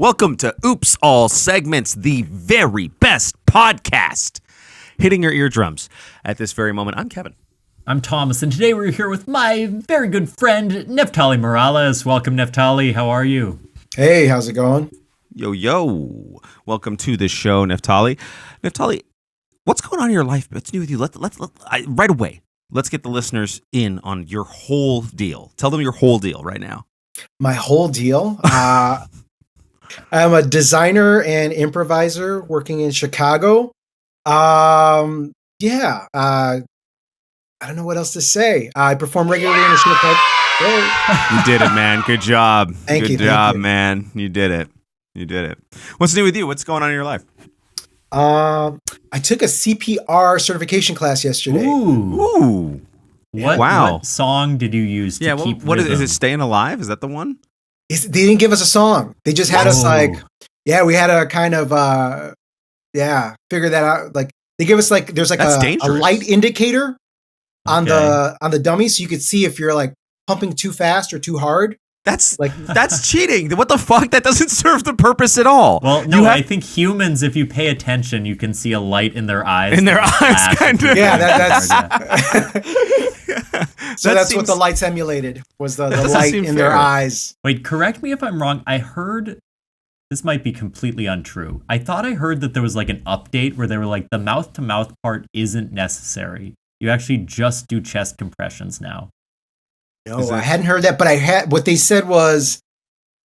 Welcome to Oops All Segments, the very best podcast hitting your eardrums at this very moment. I'm Kevin. I'm Thomas, and today we're here with my very good friend, Neftali Morales. Welcome, Neftali. How are you? Hey, how's it going? Yo. Welcome to the show, Neftali. Neftali, what's going on in your life? What's new with you? Right away, let's get the listeners in on your whole deal. Tell them your whole deal right now. My whole deal? I'm a designer and improviser working in Chicago. I don't know what else to say. I perform regularly in the show called... You did it, man. Good job. Thank you. Good job, man. You did it. What's new with you? What's going on in your life? I took a CPR certification class yesterday. Ooh. What song did you use to keep what rhythm? Is it Staying Alive? Is that the one? They didn't give us a song. They just had us we had to kind of figure that out. Like they give us there's a light indicator on the dummy, so you could see if you're like pumping too fast or too hard. That's cheating. What the fuck? That doesn't serve the purpose at all. Well, no, I think humans, if you pay attention, you can see a light in their eyes. Kind of. Yeah, that's so that's what the lights emulated, was the light in their eyes. Wait, correct me if I'm wrong. I heard, this might be completely untrue. I thought I heard that there was like an update where they were like, the mouth-to-mouth part isn't necessary. You actually just do chest compressions now. No, I hadn't heard that, but what they said was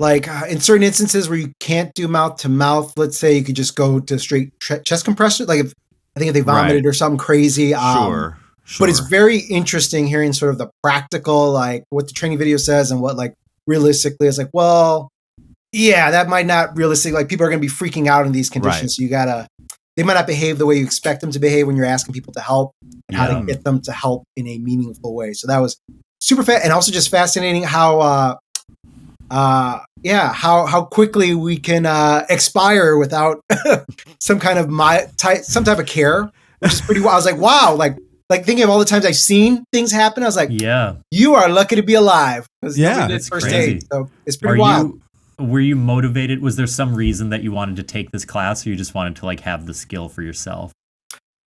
like in certain instances where you can't do mouth to mouth, let's say you could just go to straight chest compression. Like if they vomited or something crazy. Sure. But it's very interesting hearing sort of the practical, like what the training video says and what like realistically is like, well, yeah, that might not realistically, like people are going to be freaking out in these conditions. Right. So they might not behave the way you expect them to behave when you're asking people to help and how to get them to help in a meaningful way. So that was super fast, and also just fascinating how quickly we can expire without some kind of some type of care, which is pretty wild. I was like, wow, like thinking of all the times I've seen things happen. I was like, yeah, you are lucky to be alive. Yeah, that's first aid, so it's pretty wild. Were you motivated? Was there some reason that you wanted to take this class, or you just wanted to like have the skill for yourself?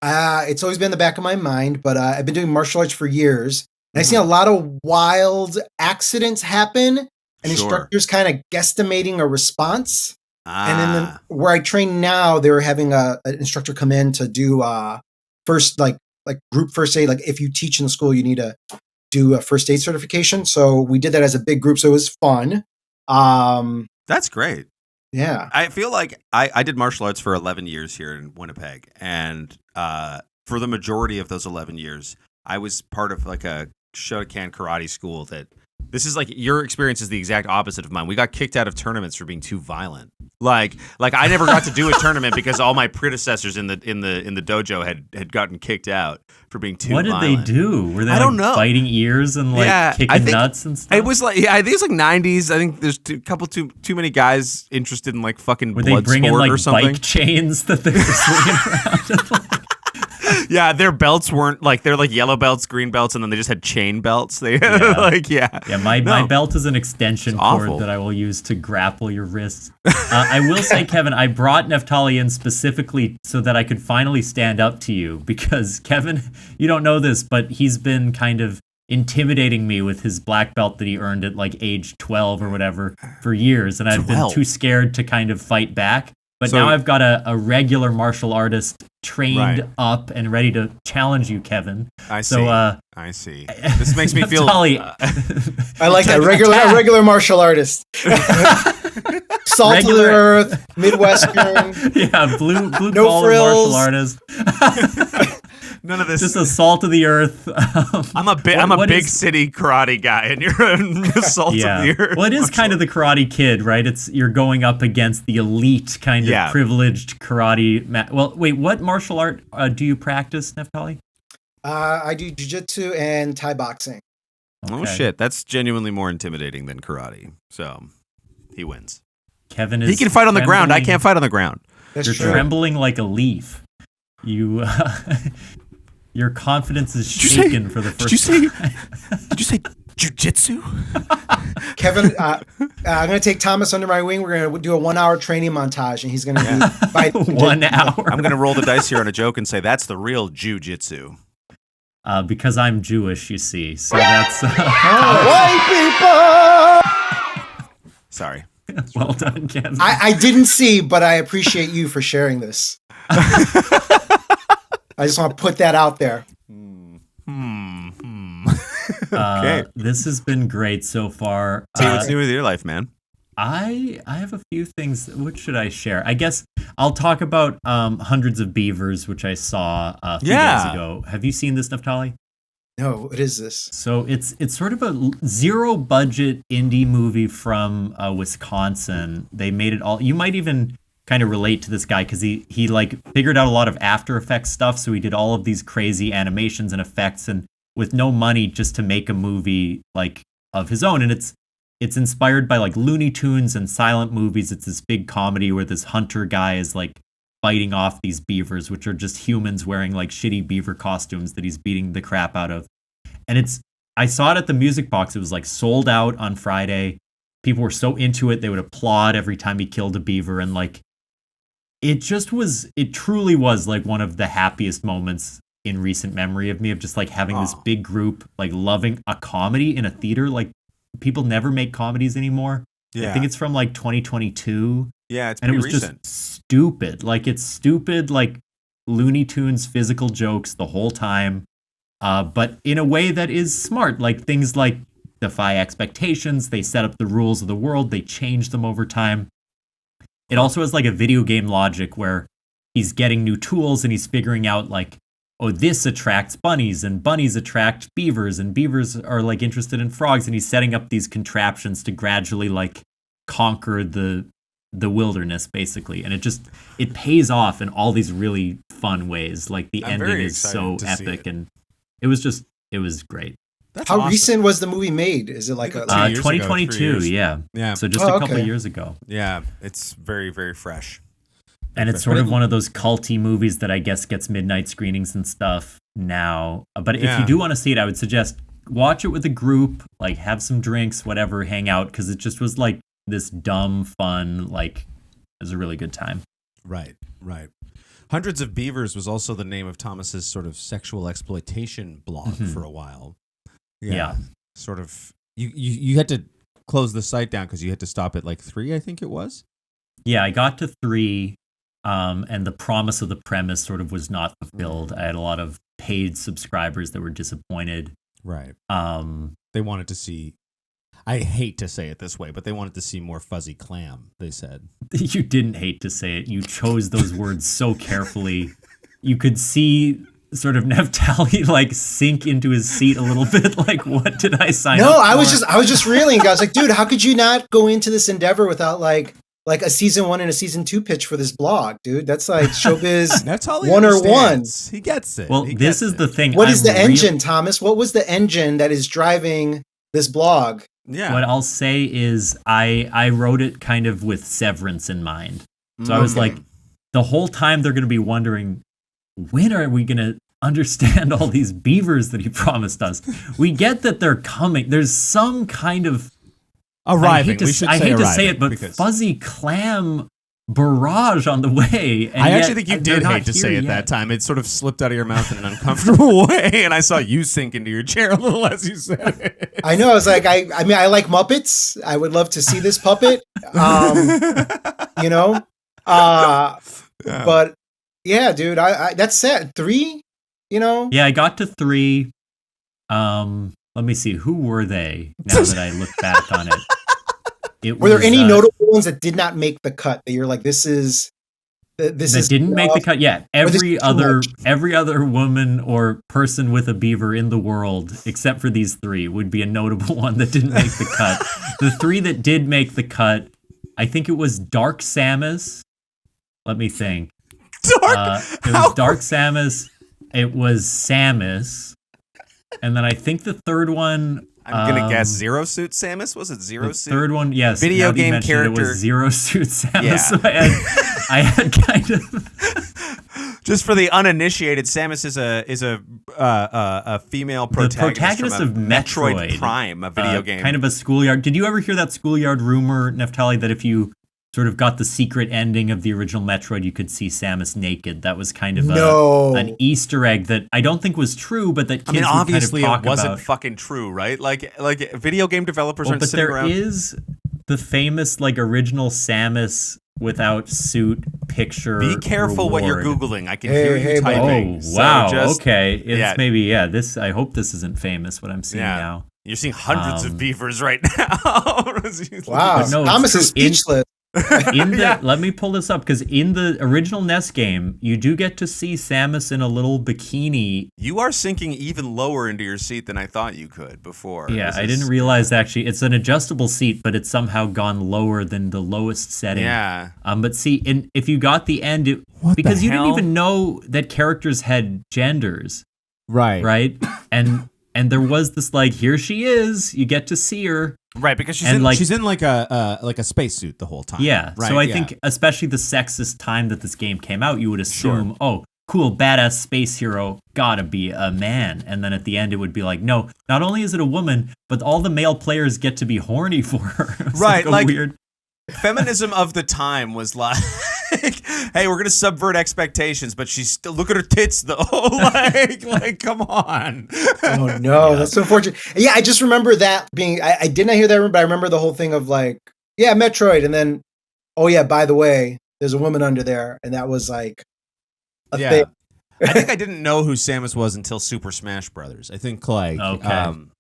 It's always been in the back of my mind, but I've been doing martial arts for years. And I've seen a lot of wild accidents happen, and instructors kind of guesstimating a response. And then where I train now, they were having an instructor come in to do first, like group first aid. Like if you teach in the school, you need to do a first aid certification. So we did that as a big group. So it was fun. That's great. Yeah. I feel like I did martial arts for 11 years here in Winnipeg. And for the majority of those 11 years, I was part of like a Shotokan karate school that this is like your experience is the exact opposite of mine. We got kicked out of tournaments for being too violent. Like I never got to do a tournament because all my predecessors in the dojo had gotten kicked out for being too violent. What did they do? Were they I don't know. biting ears and kicking nuts and stuff? It was like I think it's like 90s. I think there's a couple too many guys interested in like fucking Were blood they bringing sport like or something. bike chains that they were swinging around? Yeah, their belts weren't like they're like yellow belts, green belts, and then they just had chain belts. They My belt is an extension cord that I will use to grapple your wrists. I will say, Kevin, I brought Neftali in specifically so that I could finally stand up to you because Kevin, you don't know this, but he's been kind of intimidating me with his black belt that he earned at like age 12 or whatever for years, and I've been too scared to kind of fight back. But now I've got a regular martial artist trained up and ready to challenge you, Kevin. I see. This makes me feel... I like that. Regular martial artist. Salt of the earth, Midwestern. Yeah, blue no collar frills. martial artist. None of this. Just a salt of the earth. I'm a big city karate guy, and you're a salt of the earth. Well, it is kind of the Karate Kid, right? You're going up against the elite kind of privileged karate. Well, wait, what martial art do you practice, Neftali? I do jiu-jitsu and Thai boxing. Okay. Oh shit, that's genuinely more intimidating than karate. So he wins. Kevin is. He can fight on the ground. I can't fight on the ground. You're trembling like a leaf. Your confidence is shaken for the first time. Did you say Jiu-jitsu? Kevin, I'm going to take Thomas under my wing. We're going to do a 1 hour training montage, and he's going to be fighting. 1 hour. I'm going to roll the dice here on a joke and say that's the real jiu-jitsu. Because I'm Jewish, you see. So that's white people. Sorry. Well done, Kevin. I didn't see, but I appreciate you for sharing this. I just want to put that out there. Okay. This has been great so far. Say what's new with your life, man. I have a few things. What should I share? I guess I'll talk about Hundreds of Beavers, which I saw a few days ago. Have you seen this, Neftali? No, what is this? So it's sort of a zero budget indie movie from Wisconsin. They made it all. You might even kind of relate to this guy because he like figured out a lot of After Effects stuff. So he did all of these crazy animations and effects, and with no money, just to make a movie like of his own. And it's inspired by like Looney Tunes and silent movies. It's this big comedy where this hunter guy is like fighting off these beavers, which are just humans wearing like shitty beaver costumes that he's beating the crap out of. And I saw it at the Music Box. It was like sold out on Friday. People were so into it. They would applaud every time he killed a beaver. And like, it truly was like one of the happiest moments in recent memory of me, of just like having this big group, like loving a comedy in a theater. Like, people never make comedies anymore. Yeah. I think it's from like 2022. Yeah, it's pretty recent. Just stupid. Like, it's stupid, like Looney Tunes physical jokes the whole time, but in a way that is smart. Like, things like defy expectations. They set up the rules of the world. They change them over time. It also has like a video game logic where he's getting new tools and he's figuring out like, oh, this attracts bunnies and bunnies attract beavers and beavers are like interested in frogs. And he's setting up these contraptions to gradually like conquer the wilderness, basically. And it pays off in all these really fun ways. Like, the ending is so epic, and it was great. That's How awesome. Recent was the movie made? Is it like 2022? Yeah. So just a couple of years ago. Yeah, it's very, very fresh. And it's sort of one of those culty movies that I guess gets midnight screenings and stuff now. But if you do want to see it, I would suggest watch it with a group, like have some drinks, whatever, hang out, because it just was like this dumb fun, like, it was a really good time. Right. Hundreds of Beavers was also the name of Thomas's sort of sexual exploitation blog for a while. Yeah. Sort of, you had to close the site down because you had to stop at like 3, I think it was. Yeah, I got to 3. And the promise of the premise sort of was not fulfilled. I had a lot of paid subscribers that were disappointed. Right. They wanted to see, I hate to say it this way, but they wanted to see more fuzzy clam, they said. You didn't hate to say it. You chose those words so carefully. You could see sort of Neftali like sink into his seat a little bit. Like, what did I sign up for? No, I was just reeling. I was like, dude, how could you not go into this endeavor without like a season 1 and a season 2 pitch for this blog, dude? That's like showbiz 101. He gets it. Well, this is the thing. What is the engine, Thomas? What was the engine that is driving this blog? Yeah. What I'll say is I wrote it kind of with Severance in mind. So I was like, the whole time they're going to be wondering, when are we going to understand all these beavers that he promised us? We get that they're coming. There's some kind of arriving. I hate to say it, but fuzzy clam barrage on the way. And I actually think you did hate to say it that time. It sort of slipped out of your mouth in an uncomfortable way, and I saw you sink into your chair a little as you said it. I know. I was like, I mean, I like Muppets. I would love to see this puppet. You know, but yeah, dude, I that's sad. 3, you know. Yeah, I got to 3. Let me see. Who were they? Now that I look back on it, were there any notable ones that did not make the cut that you're like, this didn't make the cut? Yeah, every other woman or person with a beaver in the world, except for these 3, would be a notable one that didn't make the cut. The 3 that did make the cut, I think it was Dark Samus. Let me think. It was Dark Samus. It was Samus. And then I think the third one, I'm gonna guess Zero Suit Samus. Was it Zero Suit? Third one, yes. Video game character. It was Zero Suit Samus. Yeah. So I had kind of Just for the uninitiated, Samus is a female protagonist of Metroid Prime, a video game. Kind of a schoolyard. Did you ever hear that schoolyard rumor, Neftali, that if you sort of got the secret ending of the original Metroid, you could see Samus naked? That was kind of an Easter egg that I don't think was true, but that kids obviously would kind of talk it wasn't about. Fucking true, right? Like video game developers aren't sitting around. But there is the famous original Samus without suit picture. Be careful reward. what you're Googling. I can hear you typing. Oh, wow. Okay. It's this. I hope this isn't famous, what I'm seeing now. You're seeing hundreds of beavers right now. Wow. No, Thomas is speechless. Let me pull this up, because in the original NES game, you do get to see Samus in a little bikini. You are sinking even lower into your seat than I thought you could before. Yeah, I didn't realize actually it's an adjustable seat, but it's somehow gone lower than the lowest setting. Yeah. But see, if you got the end, because you didn't even know that characters had genders. Right. And there was this here she is. You get to see her. Right, because she's in like a spacesuit the whole time. Yeah. Right? So I think especially the sexist time that this game came out, you would assume, oh, cool, badass space hero, gotta be a man. And then at the end it would be like, no, not only is it a woman, but all the male players get to be horny for her. Right, like weird. Feminism of the time was like, hey, we're gonna subvert expectations, but she's still, look at her tits though. like, come on. Oh no, that's so unfortunate. Yeah, I just remember that being. I did not hear that, but I remember the whole thing of Metroid, and then, oh yeah, by the way, there's a woman under there, and that was like a thing. I think I didn't know who Samus was until Super Smash Brothers. I think then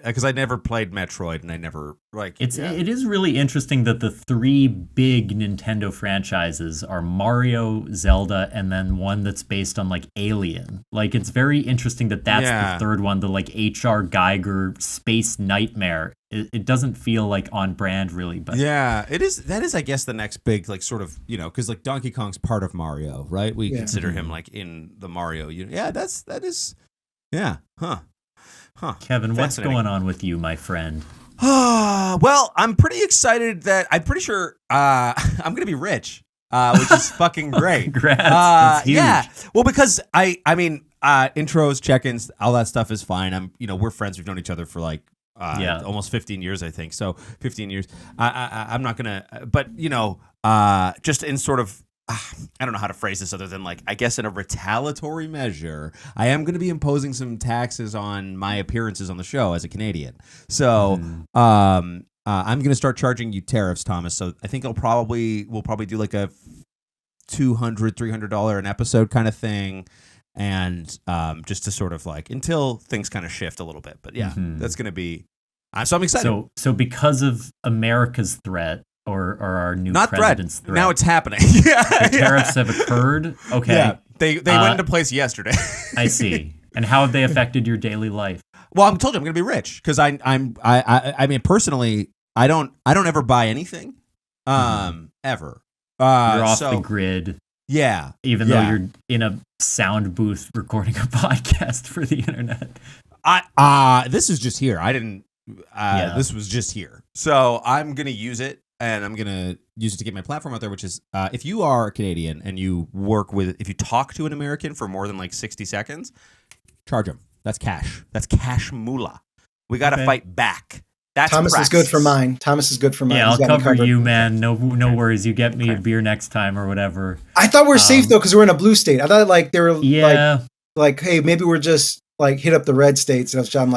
because I never played Metroid and I never It is really interesting that the three big Nintendo franchises are Mario, Zelda, and then one that's based on Alien. It's very interesting that that's the third one, the H.R. Geiger Space Nightmare. It doesn't feel on brand really, but it is. That is, I guess, the next big sort of because Donkey Kong's part of Mario, right? We consider him in the Mario unit. Yeah, that is. Kevin, what's going on with you, my friend? Well, I'm pretty excited that I'm pretty sure I'm gonna be rich, which is fucking great. Congrats! That's huge. Yeah, well, because I mean, intros, check-ins, all that stuff is fine. We're friends. We've known each other for almost 15 years, I think. So 15 years. I'm not gonna, but just in sort of, I don't know how to phrase this other than I guess in a retaliatory measure, I am going to be imposing some taxes on my appearances on the show as a Canadian. So I'm going to start charging you tariffs, Thomas. So I think we'll probably do a $200, $300 an episode kind of thing. And just to sort of until things kind of shift a little bit. But yeah, that's going to be, so I'm excited. So because of America's threat, or our new president's threat. Now it's happening. The tariffs have occurred. Okay. Yeah, they went into place yesterday. I see. And how have they affected your daily life? Well, I'm told you I'm going to be rich because I mean personally I don't ever buy anything, ever. You're off the grid. Yeah. Even though you're in a sound booth recording a podcast for the internet. This is just here. I didn't. This was just here. So I'm going to use it. And I'm going to use it to get my platform out there, which is if you are a Canadian and you if you talk to an American for more than 60 seconds, charge them. That's cash. That's cash moolah. We got to fight back. That's Thomas praxis. is good for mine. Thomas is good for mine. Yeah, I'll cover you, man. No worries. You get me a beer next time or whatever. I thought we were safe though because we're in a blue state. I thought they were hey, maybe we're just hit up the red states. And I'm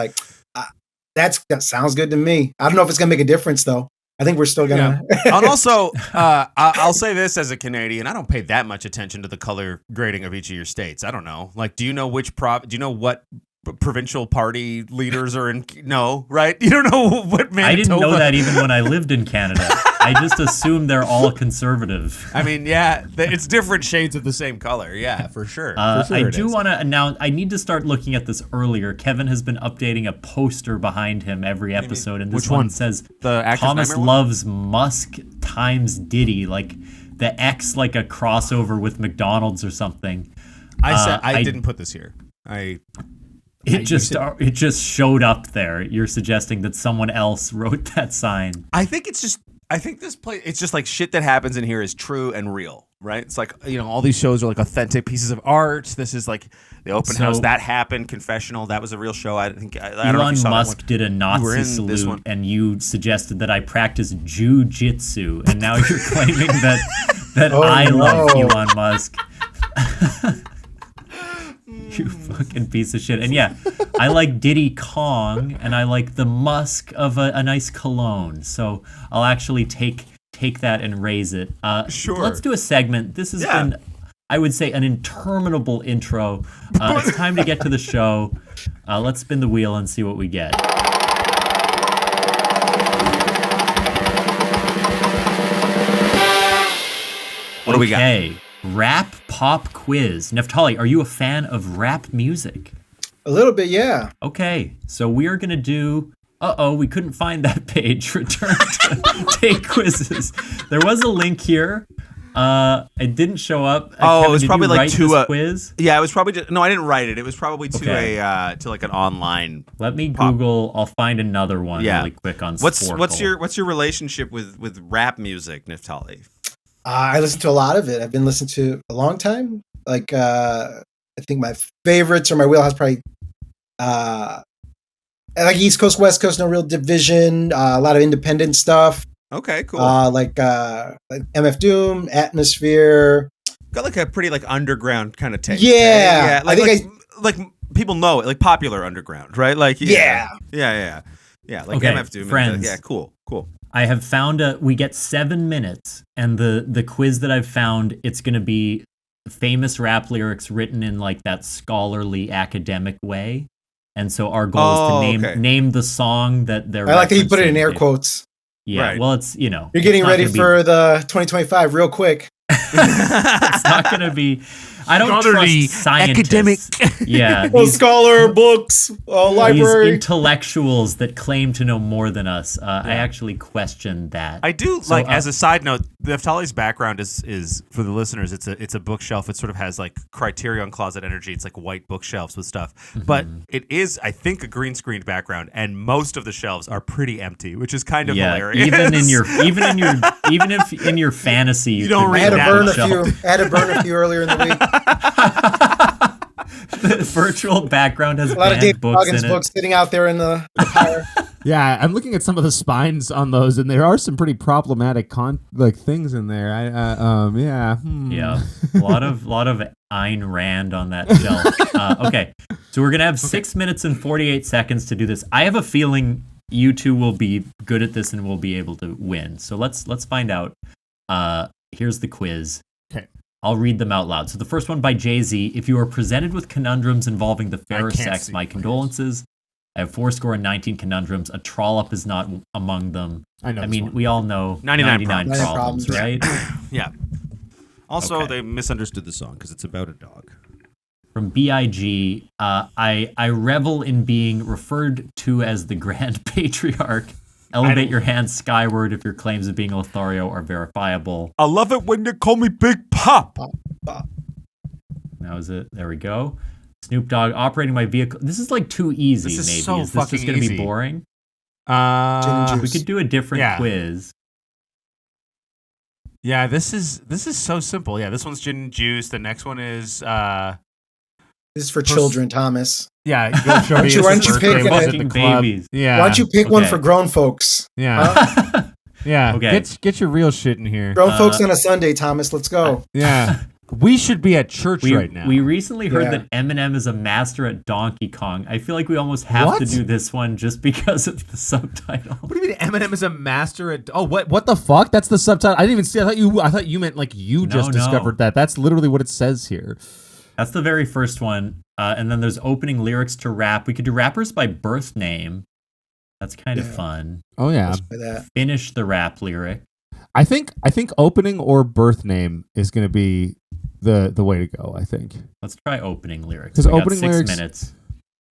that sounds good to me. I don't know if it's gonna make a difference though. I think we're still gonna. Yeah. And also, I'll say this as a Canadian: I don't pay that much attention to the color grading of each of your states. I don't know. Do you know do you know what provincial party leaders are in? No, right? You don't know what Manitoba. I didn't know that even when I lived in Canada. I just assumed they're all conservative. I mean, yeah, it's different shades of the same color. Yeah, for sure. I do want to announce, I need to start looking at this earlier. Kevin has been updating a poster behind him every episode, and this one says Thomas loves Musk times Diddy, the X a crossover with McDonald's or something. I didn't put this here. It just showed up there. You're suggesting that someone else wrote that sign. I think this place, it's just shit that happens in here is true and real, right? It's like, all these shows are like authentic pieces of art. This is like the open house that happened. Confessional, that was a real show. I don't know if you saw Musk did a Nazi salute, and you suggested that I practice jujitsu, and now you're claiming that I love Elon Musk. You fucking piece of shit. And yeah, I like Diddy Kong, and I like the musk of a nice cologne. So I'll actually take that and raise it. Sure. Let's do a segment. This has been, I would say, an interminable intro. It's time to get to the show. Let's spin the wheel and see what we get. What do we got? Okay, rap pop quiz. Neftali, are you a fan of rap music? A little bit, yeah. Okay, so we are going to do... we couldn't find that page. Return to take quizzes. There was a link here. It didn't show up. Kevin, it was probably like to a quiz. Yeah, it was probably I didn't write it. It was probably to like an online. Let me Google. I'll find another one really quick on Sporkle. What's your relationship with rap music, Neftali? I listen to a lot of it. I've been listening to a long time. Like I think my favorites or my wheelhouse probably like East Coast, West Coast, no real division. A lot of independent stuff. Okay, cool. Like MF Doom, Atmosphere. Got like a pretty like underground kind of taste. Yeah, right? Yeah. Like people know it, like popular underground, right? Like yeah. Like MF Doom. Friends. Yeah, cool. I have found we get 7 minutes, and the quiz that I've found, it's going to be famous rap lyrics written in like that scholarly academic way. And so our goal is to name the song that they're I like that you put it in air quotes. Yeah, right. Well, it's, You're getting ready for the 2025 real quick. It's not going to be... I don't trust scientists. Academic. Yeah. Scholar, books, library. These intellectuals that claim to know more than us. I actually question that. I do, as a side note, Neftali's background is for the listeners, it's a bookshelf. It sort of has like Criterion Closet energy. It's like white bookshelves with stuff. Mm-hmm. But it is, I think, a green screened background, and most of the shelves are pretty empty, which is kind of hilarious. Even if in your fantasy you don't read I had to burn a few earlier in the week. The virtual background has a lot of David books Goggins in books sitting out there in the fire. Yeah, I'm looking at some of the spines on those, and there are some pretty problematic things in there. Yeah, a lot of Ayn Rand on that shelf. Okay, so we're gonna have 6 minutes and 48 seconds to do this. I have a feeling you two will be good at this and will be able to win. So let's find out. Here's the quiz. Okay. I'll read them out loud. So the first one by Jay-Z. If you are presented with conundrums involving the fairest sex, my condolences. I have 419 conundrums. A trollop is not among them. I mean, we all know 99 problems, right? Yeah. Also, they misunderstood the song because it's about a dog. From B.I.G., I revel in being referred to as the Grand Patriarch. Elevate your hands skyward if your claims of being Lothario are verifiable. I love it when you call me Big Pop. That was it. There we go. Snoop Dogg, operating my vehicle. This is like too easy, maybe. Is this just going to be boring? We could do a different quiz. Yeah, this is so simple. Yeah, this one's gin and juice. The next one is... This is for children, Thomas. Yeah, why don't you pick fucking babies? Yeah. Why don't you pick one for grown folks? Yeah. Yeah. Okay. Get your real shit in here. Grown folks on a Sunday, Thomas. Let's go. Yeah. We should be at church right now. We recently heard that Eminem is a master at Donkey Kong. I feel like we almost have to do this one just because of the subtitle. What do you mean Eminem is a master at... Oh, what the fuck? That's the subtitle. I didn't even see. I thought you meant like you just discovered that. That's literally what it says here. That's the very first one. And then there's opening lyrics to rap. We could do rappers by birth name. That's kind of fun. Oh, yeah. Finish the rap lyric. I think opening or birth name is going to be the way to go, I think. Let's try opening lyrics. Because opening lyrics... 6 minutes.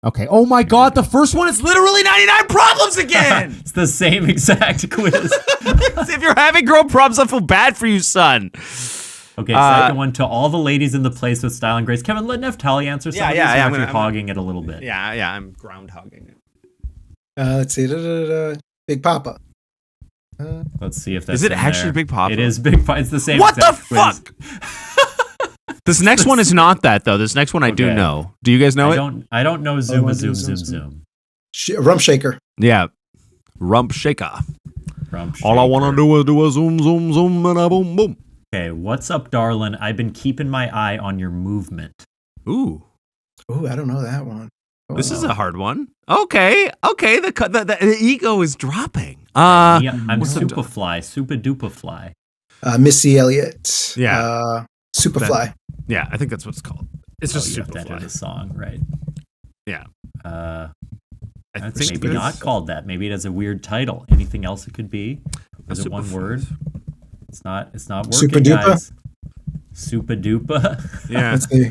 Okay. Oh, my God. The first one is literally 99 problems again. It's the same exact quiz. If you're having girl problems, I feel bad for you, son. Okay, second one, to all the ladies in the place with style and grace. Kevin, let Neftali answer some of these. I'm hogging it a little bit. Yeah, I'm ground hogging it. Let's see. Big Papa. Let's see if that's Is it in actually there. Big Papa? It is Big Papa. It's the same. What the exact quiz. fuck? This next one is not that though. This next one I do know. Do you guys know it? I don't know. Zoom, zoom. Rump shaker. Yeah, rump shaker. Rump shaker. All I want to do is do a zoom, zoom, zoom, and a boom, boom. Okay, what's up, darling? I've been keeping my eye on your movement. Ooh, I don't know that one. this is a hard one. Okay. The ego is dropping. I'm Superfly, Super Duper Fly. Missy Elliott. Yeah. Superfly. Yeah, I think that's what it's called. It's just you have to enter Superfly. the song, right? Yeah. I That's think maybe not called that. Maybe it has a weird title. Anything else it could be? Is it one word? It's not working, Super Duper? guys. Super Duper? Yeah. Let's see.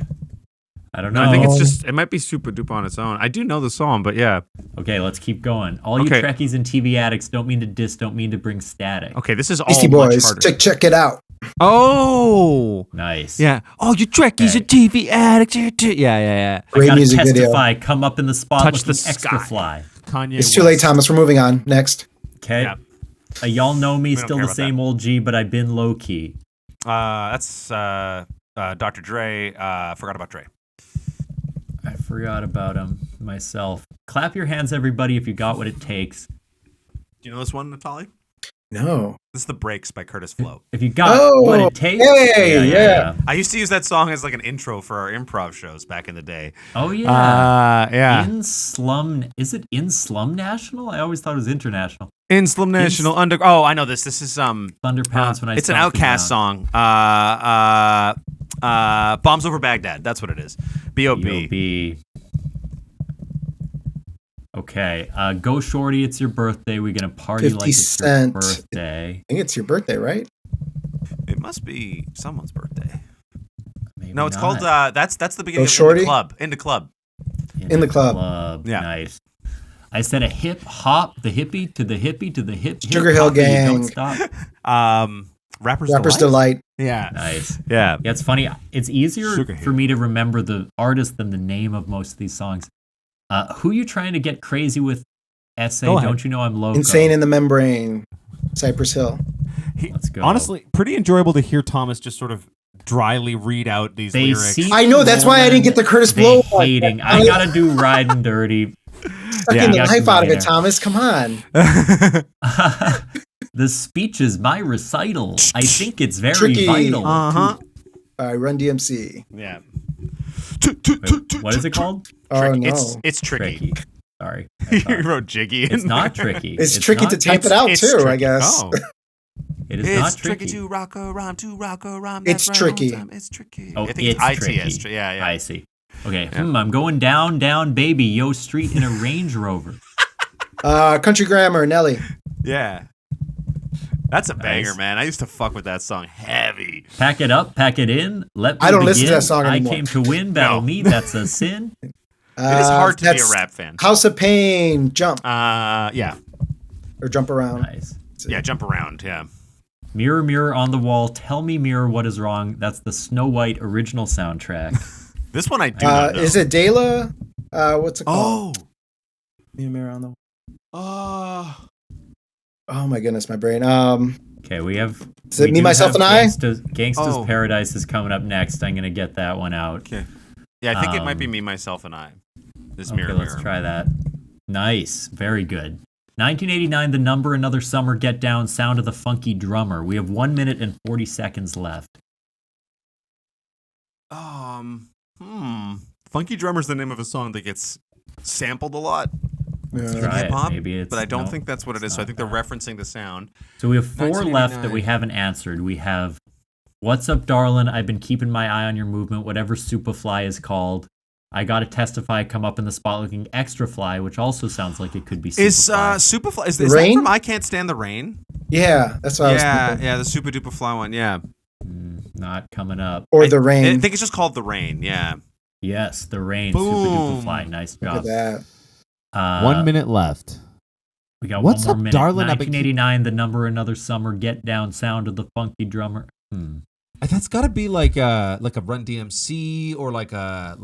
I don't know. I think it's just, it might be Super Duper on its own. I do know the song, but yeah. Okay, let's keep going. All you Trekkies and TV addicts, don't mean to diss, don't mean to bring static. Okay, this is all Beastie much Boys. harder. Check it out. Oh. Nice. Yeah. Oh, you Trekkies and TV addicts. Yeah. Great I gotta music testify, video. come up in the spot Touch looking the extra sky. fly. Kanye It's too late, Thomas. We're moving on. Next. Okay. Yeah. Y'all know me, don't still care the about same old G, but I've been low key. That's Dr. Dre. Forgot about Dre. I forgot about him myself. Clap your hands, everybody, if you got what it takes. Do you know this one, Neftali? No. This is The Breaks by Curtis Flow. If you got what it takes. Hey, yeah. I used to use that song as like an intro for our improv shows back in the day. Oh yeah. Yeah. Is it In Slum National? I always thought it was international. In Slum National Under. Oh, I know this. This is Thunder Pounds when I. It's an Stomp the Outkast ground. song. Bombs Over Baghdad. That's what it is. B.O.B. B.O.B. Okay. Go Shorty, it's your birthday. We're gonna party 50 like it's Cent. your birthday. I think it's your birthday, right? It must be someone's birthday. Maybe No, it's not. called. That's the beginning of Shorty? In the Club. In the Club. In the club. Yeah. Nice. I said a hip hop, the hippie to the hippie to the hip. Sugar Hill hop, and you Gang. Don't stop. Rapper's Delight. Yeah. Nice. Yeah. Yeah, it's funny. It's easier Sugar for Hill. me to remember the artist than the name of most of these songs. Who you trying to get crazy with? Essay, Go ahead. don't you know I'm loco? Insane in the Membrane. Cypress Hill. Let's go. Honestly, pretty enjoyable to hear Thomas just sort of dryly read out these They lyrics. see I know, that's why I didn't get the Curtis they Blow one. hating. I gotta do Riding Dirty. Fucking the Yeah. life out of it, Thomas. Come on. The speech is my recital. I think it's very Tricky. vital. Uh-huh. All right, Run DMC. Yeah. Wait, what is it called? Oh, no. It's tricky. Sorry. You wrote jiggy. It's not tricky. It's tricky not- to type it out, it's too, I tricky. guess. Oh. It is It's not tricky. to rock a rhyme, to rock a rhyme. It's that's right on tricky. time. It's tricky. Oh, I think it's it's tricky. ITS. Yeah. I see. Okay. I'm going down, baby. Yo, street in a Range Rover. Country Grammar, Nelly. Yeah. That's a banger, Nice. man. I used to fuck with that song heavy. Pack it up, pack it in. Let me I don't listen to begin. that song anymore. I came to win. Battle No. me. That's a sin. It is hard to be a that's rap fan. House of Pain, Jump, Yeah. or Jump Around. Nice. Yeah, jump around. Yeah. Mirror, mirror on the wall. Tell me, mirror, what is wrong. That's the Snow White original soundtrack. This one I do not know. Is it Dela? What's it called? Oh. Mirror on the Oh. Oh my goodness, my brain. Okay, we have. Is it we Me, do Myself, have and I? Gangsta's Oh. Paradise is coming up next. I'm gonna get that one out. Okay. Yeah, I think it might be Me, Myself, and I. This Okay, mirror, let's mirror. try that. Nice, very good. 1989, The Number, Another Summer, Get Down, Sound of the Funky Drummer. We have 1 minute and 40 seconds left. Funky Drummer's the name of a song that gets sampled a lot in Try hip hop, it. Maybe it's. but I don't no, think that's what it is. So I think they're referencing the sound. So we have 4 left that 1989. we haven't answered. We have What's Up, Darlin'? I've been keeping my eye on your movement, whatever Superfly is called. I Gotta Testify, Come Up in the Spot Looking Extra Fly, which also sounds like it could be Superfly. Is Superfly? Is that Rain? from I Can't Stand the Rain? Yeah, that's what I was thinking. Yeah, the Super Duper Fly one. Yeah, Not coming up. Or The Rain. I think it's just called The Rain. Yeah. Yes, The Rain, Boom. Super Duper Fly. Nice Look job. at that. 1 minute left. We got What's one Up, more minute. Darlin'? I've been 1989, The Number, Another Summer, Get Down, Sound of the Funky Drummer. That's got to be like a Run DMC or like a.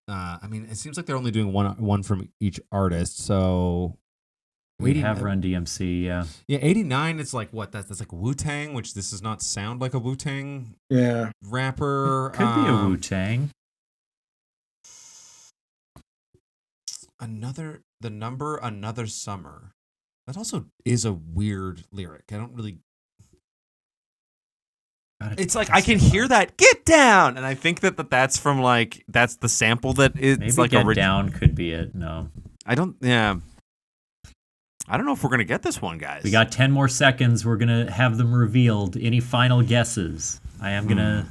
I mean, it seems like they're only doing one from each artist. So We have Run DMC, yeah. Yeah, 89, it's like, what? That's like Wu-Tang, which this does not sound like a Wu-Tang rapper. Could be a Wu-Tang. Another Summer. That also is a weird lyric. I don't really... It's like I can hear that "get down," and I think that's from like that's the sample that it's maybe like "get down" could be it. No, I don't. Yeah, I don't know if we're gonna get this one, guys. We got 10 more seconds. We're gonna have them revealed. Any final guesses? I am gonna.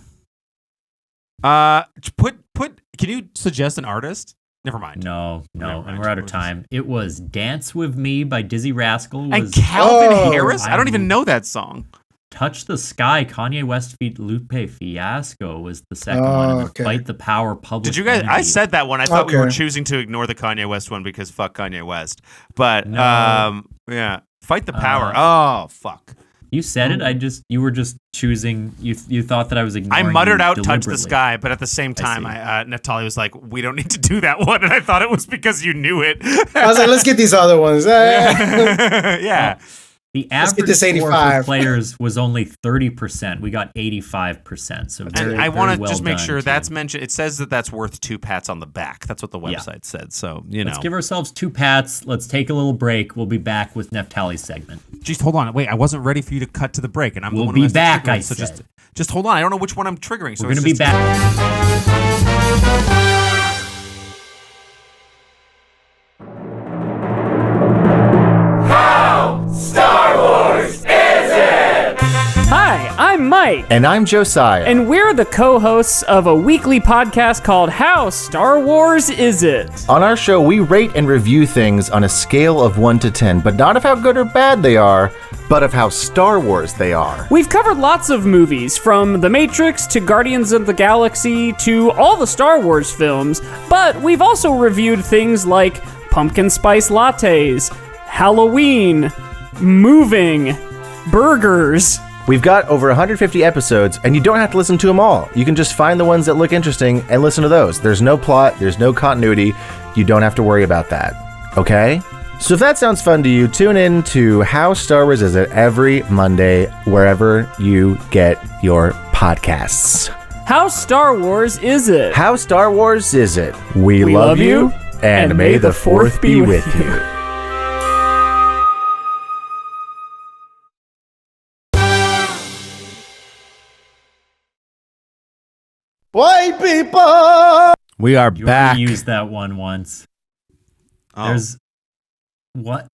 Put. Can you suggest an artist? Never mind. No, and we're out of time. It was "Dance with Me" by Dizzy Rascal. And Calvin Harris. I don't even know that song. Touch the Sky, Kanye West feat Lupe Fiasco was the second one. And then Fight the Power, Public Did you guys? Enemy. I said that one. I thought we were choosing to ignore the Kanye West one because fuck Kanye West. But yeah, Fight the Power. Oh fuck. You said it. You were just choosing. You thought that I was ignoring. I muttered out "Touch the Sky," but at the same time, Neftali was like, "We don't need to do that one," and I thought it was because you knew it. I was like, "Let's get these other ones." Yeah. The average score for players was only 30%. We got 85%. So and I want to just make sure that's mentioned. It says that that's worth 2 pats on the back. That's what the website said. So, Let's give ourselves 2 pats. Let's take a little break. We'll be back with Neftali's segment. Jeez, hold on. Wait, I wasn't ready for you to cut to the break. And we'll be back, I said. So just hold on. I don't know which one I'm triggering. So we're going to be back. Hi, I'm Mike. And I'm Josiah. And we're the co-hosts of a weekly podcast called How Star Wars Is It? On our show, we rate and review things on a scale of 1 to 10, but not of how good or bad they are, but of how Star Wars they are. We've covered lots of movies, from The Matrix to Guardians of the Galaxy to all the Star Wars films, but we've also reviewed things like pumpkin spice lattes, Halloween, moving, burgers. We've got over 150 episodes, and you don't have to listen to them all. You can just find the ones that look interesting and listen to those. There's no plot, there's no continuity. You don't have to worry about that. Okay? So if that sounds fun to you, tune in to How Star Wars Is It every Monday, wherever you get your podcasts. How Star Wars Is It? How Star Wars Is It? We love you, and may the 4th be with you. White people! We are you back. You used that one once. Oh. There's... What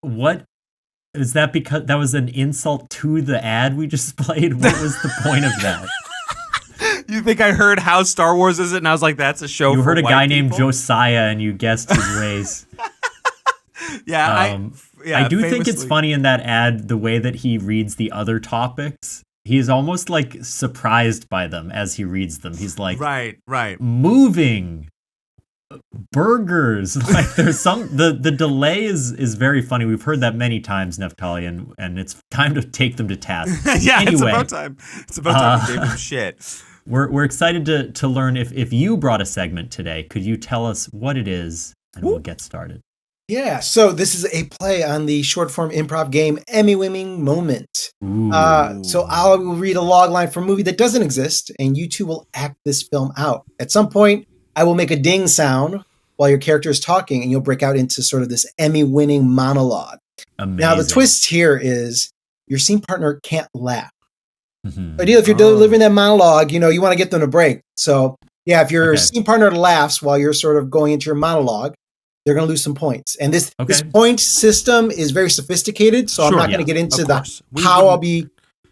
is that? Because that was an insult to the ad we just played? What was the point of that? You think I heard How Star Wars Is It? And I was like, that's a show You for heard a white guy people? named Josiah and you guessed his race. I do think it's funny in that ad, the way that he reads the other topics. He's almost like surprised by them as he reads them. He's like, right. Moving, burgers. Like there's the delay is very funny. We've heard that many times, Neftali, and it's time to take them to task. Yeah, anyway, it's about time to give him shit. We're excited to learn if you brought a segment today. Could you tell us what it is, and we'll get started. Yeah, so this is a play on the short form improv game Emmy Winning Moment. So I will read a log line from a movie that doesn't exist, and you two will act this film out. At some point, I will make a ding sound while your character is talking, and you'll break out into sort of this Emmy winning monologue. Amazing. Now, the twist here is your scene partner can't laugh. Mm-hmm. Ideally, if you're delivering that monologue, you want to get them to break. So, yeah, if your scene partner laughs while you're sort of going into your monologue, they're going to lose some points. And this point system is very sophisticated, so I'm not going to get into how I'll be.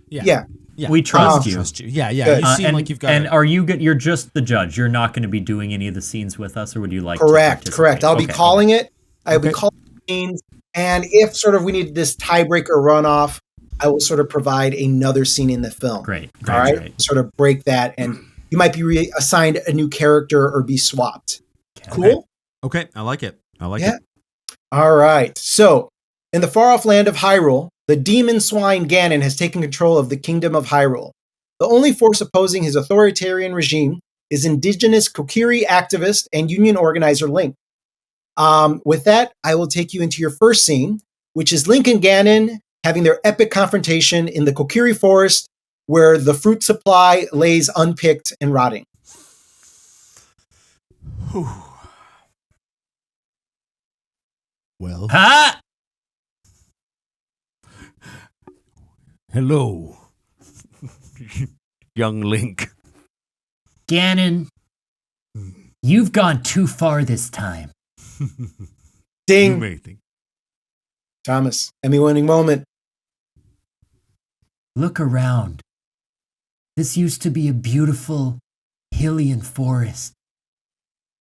Yeah. We trust you. Yeah. You seem like you've got. And are you good? You're just the judge. You're not going to be doing any of the scenes with us, or would you like? Correct. I'll be calling it. I'll be calling scenes, and if sort of we need this tiebreaker runoff, I will sort of provide another scene in the film. Great. All right. Great. Sort of break that, and you might be reassigned a new character or be swapped. Okay. Cool. Okay, I like it. It. All right. So, in the far-off land of Hyrule, the demon swine Ganon has taken control of the kingdom of Hyrule. The only force opposing his authoritarian regime is indigenous Kokiri activist and union organizer Link. With that, I will take you into your first scene. which is Link and Ganon having their epic confrontation in the Kokiri Forest, where the fruit supply lays unpicked and rotting. Well. Ha! Hello, young Link. Ganon, you've gone too far this time. Ding. You may think. Thomas, Emmy-winning moment. Look around. This used to be a beautiful Hylian forest.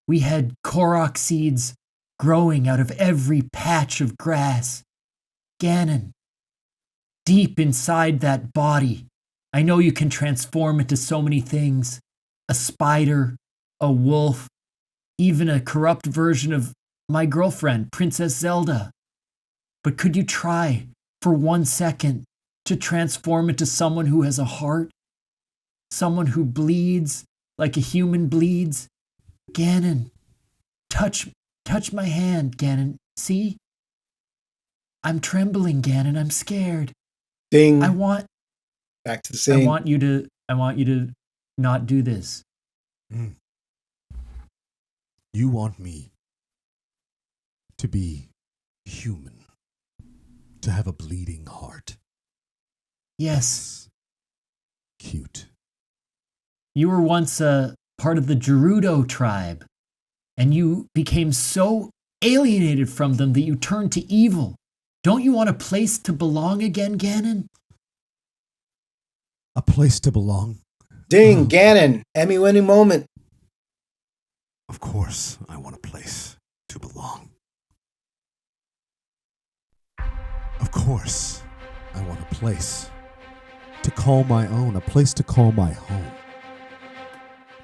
We had Korok seeds growing out of every patch of grass. Ganon, deep inside that body, I know you can transform into so many things. A spider, a wolf, even a corrupt version of my girlfriend, Princess Zelda. But could you try, for 1 second, to transform into someone who has a heart? Someone who bleeds like a human bleeds? Ganon, touch my hand, Ganon. See? I'm trembling, Ganon. I'm scared. Ding. Back to the scene. I want you to not do this. You want me to be human, to have a bleeding heart. Yes. Cute. You were once a part of the Gerudo tribe, and you became so alienated from them that you turned to evil. Don't you want a place to belong again, Ganon? A place to belong. Ding, Ganon, Emmy-winning moment. Of course, I want a place to belong. Of course, I want a place to call my own, a place to call my home.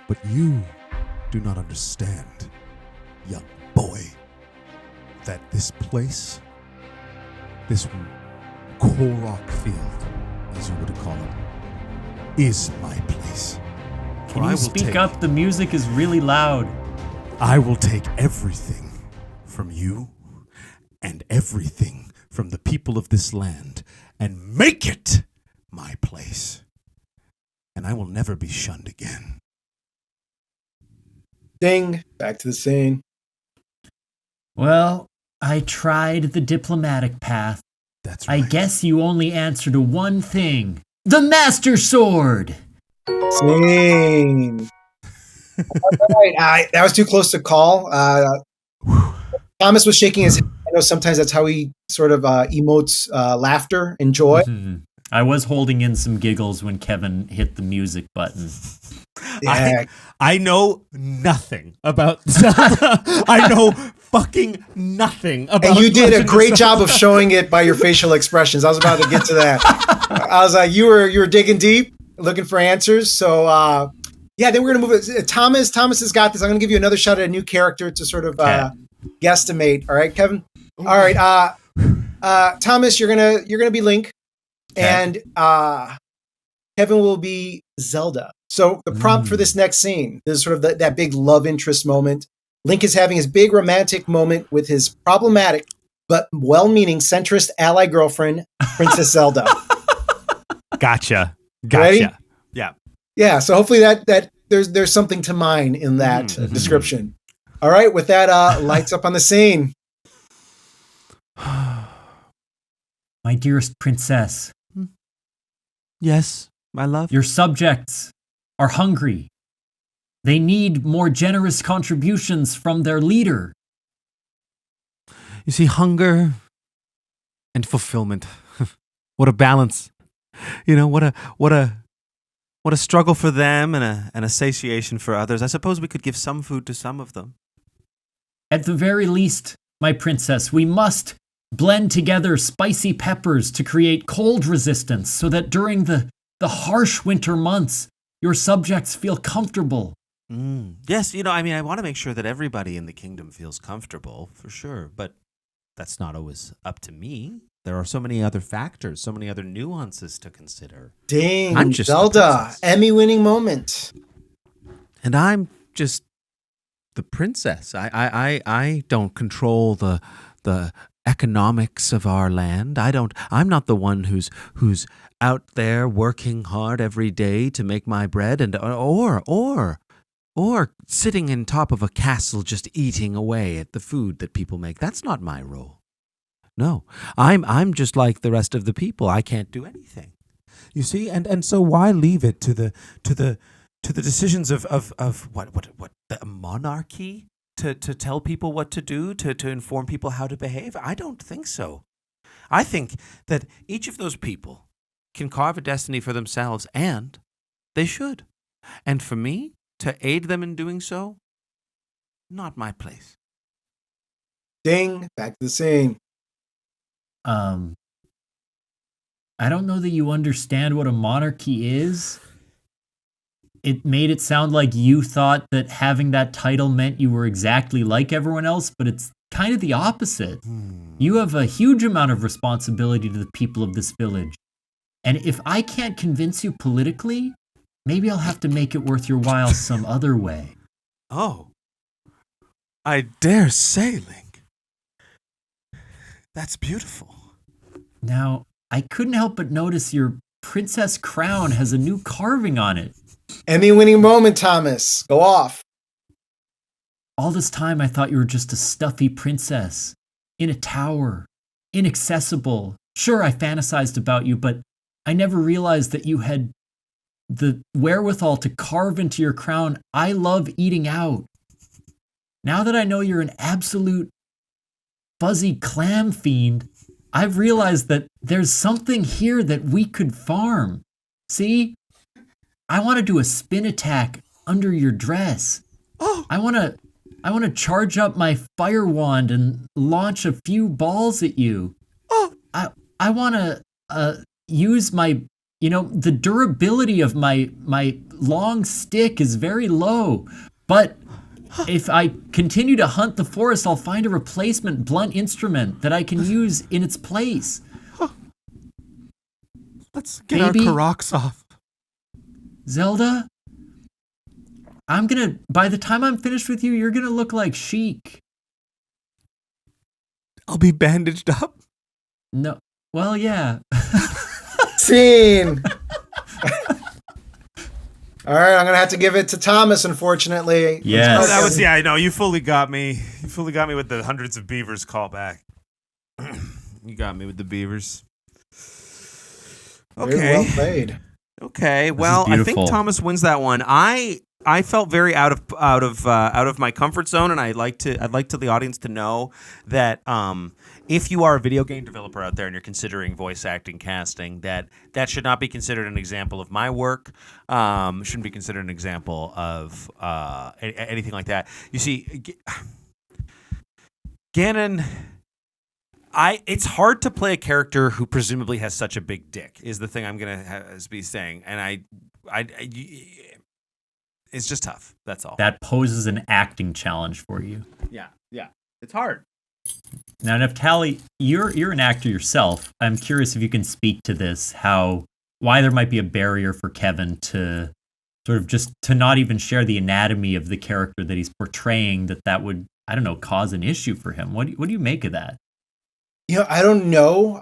But you do not understand, young boy, that this place, this Korok field, as you would call it, is my place. Can you speak up? The music is really loud. I will take everything from you and everything from the people of this land and make it my place. And I will never be shunned again. Ding. Back to the scene. Well, I tried the diplomatic path. That's right. I guess you only answer to one thing. The Master Sword! Scene. All right, that was too close to call. Thomas was shaking his head. I know sometimes that's how he sort of emotes laughter and joy. Mm-hmm. I was holding in some giggles when Kevin hit the music button. Yeah. I know nothing about Zelda. I know fucking nothing about And you did a great job of showing it by your facial expressions. I was about to get to that. I was like, you were digging deep, looking for answers. So yeah, then we're gonna move it. Thomas has got this. I'm gonna give you another shot at a new character to sort of guesstimate. All right, Kevin. All right, Thomas, you're gonna be Link, and Kevin will be Zelda. So the prompt for this next scene is sort of that big love interest moment. Link is having his big romantic moment with his problematic but well-meaning centrist ally girlfriend, Princess Zelda. Gotcha. Ready? Yeah. Yeah. So hopefully that there's something to mine in that description. All right. With that, lights up on the scene. My dearest princess. Yes, my love. Your subjects are hungry. They need more generous contributions from their leader. You see, hunger and fulfillment. What a balance. You know, what a struggle for them and a satiation for others. I suppose we could give some food to some of them. At the very least, my princess, we must blend together spicy peppers to create cold resistance so that during the harsh winter months, your subjects feel comfortable. Yes, I want to make sure that everybody in the kingdom feels comfortable, for sure. But that's not always up to me. There are so many other factors, so many other nuances to consider. Ding, I'm just Zelda, Emmy-winning moment. And I'm just the princess. I don't control the economics of our land. I'm not the one who's out there working hard every day to make my bread and or sitting in top of a castle just eating away at the food that people make. That's not my role. No. I'm just like the rest of the people. I can't do anything. You see? And so why leave it to the decisions of what the monarchy to tell people what to do, to inform people how to behave? I don't think so. I think that each of those people can carve a destiny for themselves, and they should. And for me to aid them in doing so, not my place. Ding, back to the scene. I don't know that you understand what a monarchy is. It made it sound like you thought that having that title meant you were exactly like everyone else, but it's kind of the opposite. You have a huge amount of responsibility to the people of this village. And if I can't convince you politically, maybe I'll have to make it worth your while some other way. Oh, I dare say, Link. That's beautiful. Now, I couldn't help but notice your princess crown has a new carving on it. Emmy-winning moment, Thomas. Go off. All this time, I thought you were just a stuffy princess in a tower, inaccessible. Sure, I fantasized about you, but I never realized that you had the wherewithal to carve into your crown, "I love eating out." Now that I know you're an absolute fuzzy clam fiend, I've realized that there's something here that we could farm. See? I want to do a spin attack under your dress. Oh. I want to charge up my fire wand and launch a few balls at you. Oh. I want to use my, the durability of my long stick is very low, but if I continue to hunt the forest, I'll find a replacement blunt instrument that I can use in its place. Let's get our Karoks off. Zelda, by the time I'm finished with you, you're gonna look like Sheik. I'll be bandaged up? No. Well, yeah. Scene. All right, I'm gonna have to give it to Thomas, unfortunately. Yes. Oh, that was I know you fully got me. You fully got me with the hundreds of beavers callback. You got me with the beavers. Okay. Very well played. Okay. Well, I think Thomas wins that one. I felt very out of my comfort zone, and I'd like to the audience to know that if you are a video game developer out there and you're considering voice acting casting, that should not be considered an example of my work. Shouldn't be considered an example of anything like that. You see, Ganon. It's hard to play a character who presumably has such a big dick. Is the thing I'm gonna be saying, and it's just tough. That's all. That poses an acting challenge for you. Yeah, it's hard. Now, Neftali, you're an actor yourself. I'm curious if you can speak to this. Why there might be a barrier for Kevin to sort of just to not even share the anatomy of the character that he's portraying. That would, I don't know, cause an issue for him. What do you make of that? I don't know,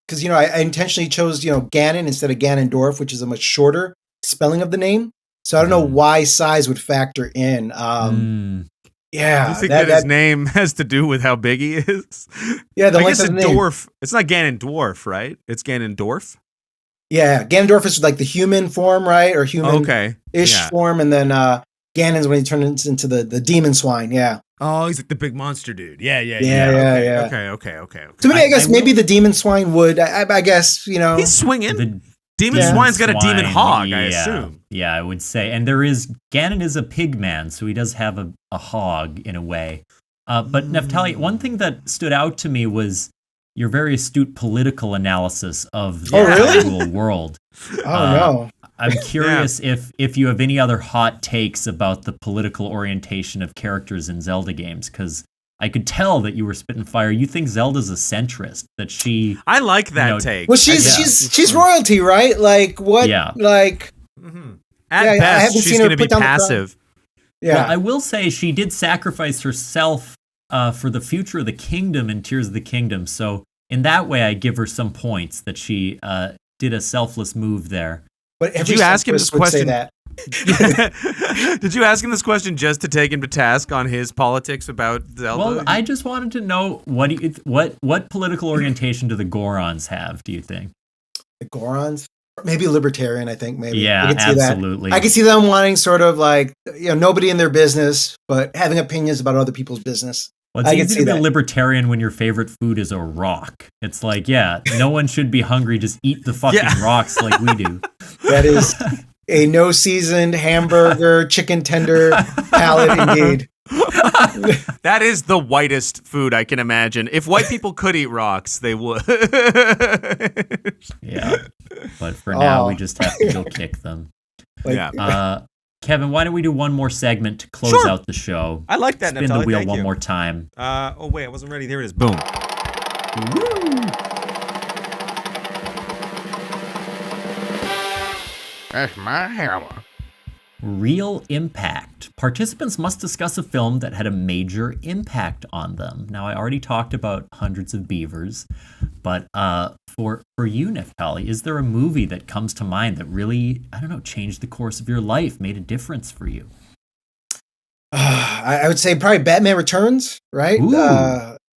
because I intentionally chose Ganon instead of Ganondorf, which is a much shorter spelling of the name. So I don't know why size would factor in. Yeah, you think that his name has to do with how big he is? Yeah, I guess a dwarf. It's not Ganondorf, right? It's Ganondorf. Yeah, Ganondorf is like the human form, right, or human-ish form, and then Ganon's when he turns into the demon swine. Yeah. Oh, he's like the big monster dude. Yeah. Okay. To me, I guess maybe the demon swine would. I guess he's swinging. The demon swine's got a demon hog. I assume. Yeah, I would say, and Ganon is a pig man, so he does have a hog in a way. But Neftali, one thing that stood out to me was your very astute political analysis of the actual world. No. I'm curious if you have any other hot takes about the political orientation of characters in Zelda games, because I could tell that you were spitting fire. You think Zelda's a centrist, that she... I like that take. Well, she's royalty, right? Like, what? Yeah. Like... Mm-hmm. At best, she's going to be passive. Yeah. Well, I will say she did sacrifice herself for the future of the kingdom in Tears of the Kingdom. So in that way, I give her some points that she did a selfless move there. But did you ask him this question? Did you ask him this question just to take him to task on his politics about Zelda? Well, I just wanted to know what political orientation do the Gorons have? Do you think the Gorons? Maybe libertarian, I think. Maybe. Yeah, absolutely. I can see them wanting sort of like, nobody in their business, but having opinions about other people's business. Well, it's easy to be a libertarian when your favorite food is a rock. It's like, no one should be hungry. Just eat the fucking rocks like we do. That is a no-seasoned hamburger, chicken tender palate indeed. That is the whitest food I can imagine. If white people could eat rocks, they would. Yeah, but for now, we just have to go kick them. Kevin, why don't we do one more segment to close out the show? I like that. Spin Neftali, the wheel thank one you. more time. Oh wait, I wasn't ready. There it is. Boom. That's my hammer. Real impact. Participants must discuss a film that had a major impact on them. Now, I already talked about Hundreds of Beavers, but for you, Neftali, is there a movie that comes to mind that really, changed the course of your life, made a difference for you? I would say probably Batman Returns, right?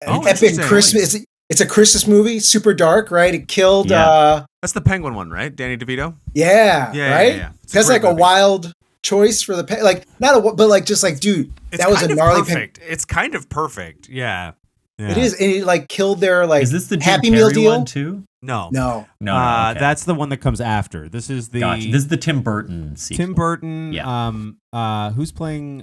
Epic Christmas. It's a Christmas movie, super dark, right? It killed. That's the Penguin one, right? Danny DeVito. Yeah, right. Yeah. That's like movie. A wild choice for the dude, it's that was a gnarly perfect. It's kind of perfect. Yeah. It is, and it killed their Is this the Happy Jim Meal Carrey deal one too? No. Okay. That's the one that comes after. This is the Gotcha. This is the Tim Burton sequel. Tim Burton. Yeah. Who's playing?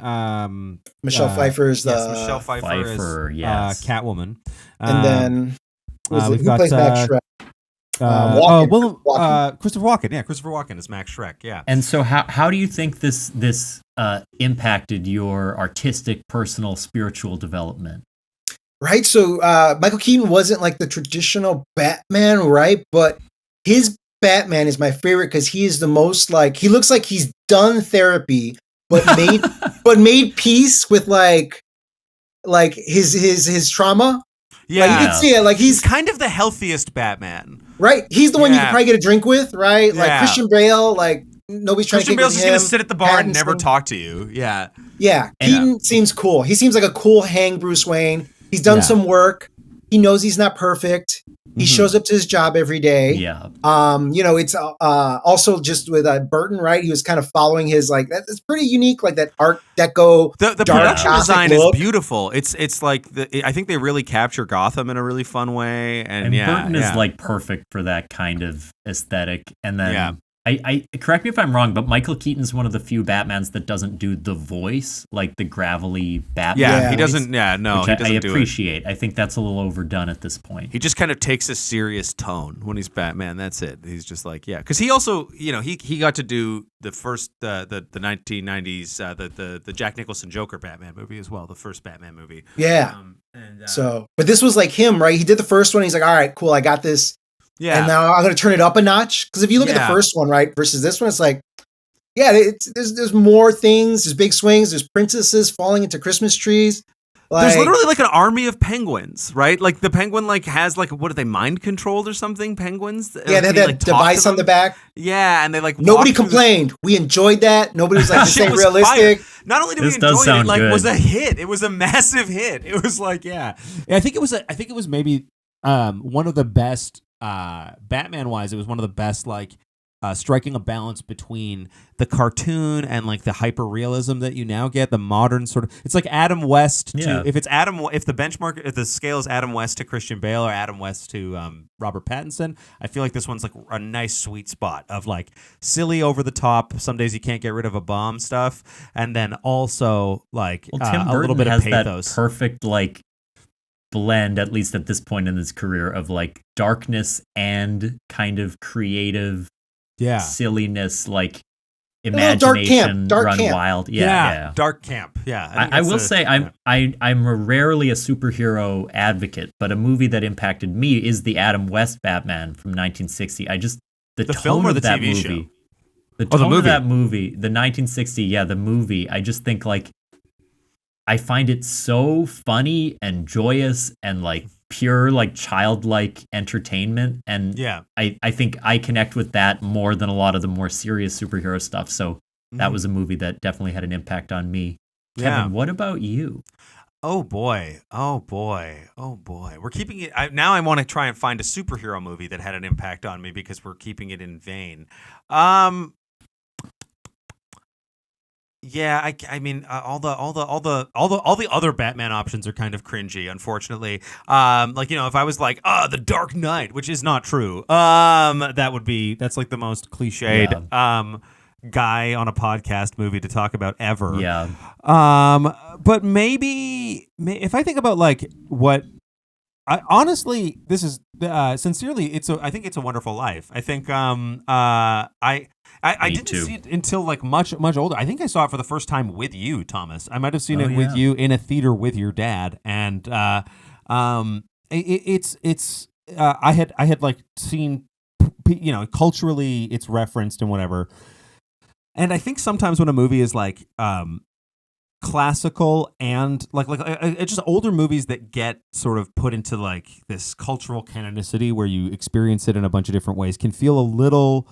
Michelle Pfeiffer is the Michelle Pfeiffer is Catwoman. And then we've who got plays Max Shrek? Christopher Walken. Yeah, Christopher Walken is Max Shrek. Yeah. And so, how do you think this impacted your artistic, personal, spiritual development? Right. So Michael Keaton wasn't like the traditional Batman, right? But his Batman is my favorite because he is the most he looks like he's done therapy, but made peace with like his trauma. Yeah, you can see it. He's kind of the healthiest Batman. Right. He's the one you can probably get a drink with, right? Like Christian Bale, nobody's trying to get with him. Christian Bale's just going to sit at the bar and never talk to you. Yeah. Yeah. Keaton seems cool. He seems like a cool hang Bruce Wayne. He's done some work. He knows he's not perfect. He shows up to his job every day. Yeah. It's also just with Burton, right? He was kind of following his it's pretty unique, like that Art Deco. The production design is beautiful. It's like I think they really capture Gotham in a really fun way, and Burton is perfect for that kind of aesthetic. And then I correct me if I'm wrong, but Michael Keaton's one of the few Batmans that doesn't do the voice, like the gravelly Batman. Yeah, he doesn't. Yeah, no, he doesn't. I appreciate. I think that's a little overdone at this point. He just kind of takes a serious tone when he's Batman. That's it. He's just because he also, he got to do the first the 1990s the Jack Nicholson Joker Batman movie as well, the first Batman movie. Yeah. But this was like him, right? He did the first one. He's like, all right, cool, I got this. Yeah. And now I'm going to turn it up a notch. Because if you look at the first one, right, versus this one, it's like, there's more things. There's big swings. There's princesses falling into Christmas trees. There's literally an army of penguins, right? Like the penguin has what are they, mind controlled or something? Penguins? Yeah, they had that device on the back. Yeah, and they nobody complained. We enjoyed that. Nobody was like, this ain't realistic. Fire. Not only did we enjoy it, it was a hit. It was a massive hit. It was I think it was maybe one of the best. Batman wise, it was one of the best striking a balance between the cartoon and the hyper realism that you now get, the modern sort of. It's like Adam West to if the scale is Adam West to Christian Bale or Adam West to Robert Pattinson, I feel like this one's a nice sweet spot of silly over the top, some days you can't get rid of a bomb stuff, and then also Tim a little Burton bit has of pathos. That perfect blend, at least at this point in his career, of darkness and kind of creative silliness, imagination dark camp. Wild. Dark camp. Yeah. I will say I'm rarely a superhero advocate, but a movie that impacted me is the Adam West Batman from 1960. The tone film or the of that TV movie. show? The tone of that movie, the 1960, the movie, I just think I find it so funny and joyous and like pure, like childlike entertainment. And I think I connect with that more than a lot of the more serious superhero stuff. So that was a movie that definitely had an impact on me. Kevin, what about you? Oh boy. We're keeping it. Now I want to try and find a superhero movie that had an impact on me because we're keeping it in vain. Yeah, I mean, all the other Batman options are kind of cringy, unfortunately. Like, you know, if I was like, the Dark Knight, which is not true, that's like the most cliched guy on a podcast movie to talk about ever. Yeah. But maybe if I think about like what, honestly, this is sincerely, I think It's a Wonderful Life. I think I didn't see it until like much older. I think I saw it for the first time with you, Thomas. I might have seen it with you in a theater with your dad, and it's I had like seen, you know, culturally it's referenced and whatever. And I think sometimes when a movie is like classical and like it's just older movies that get sort of put into like this cultural canonicity where you experience it in a bunch of different ways can feel a little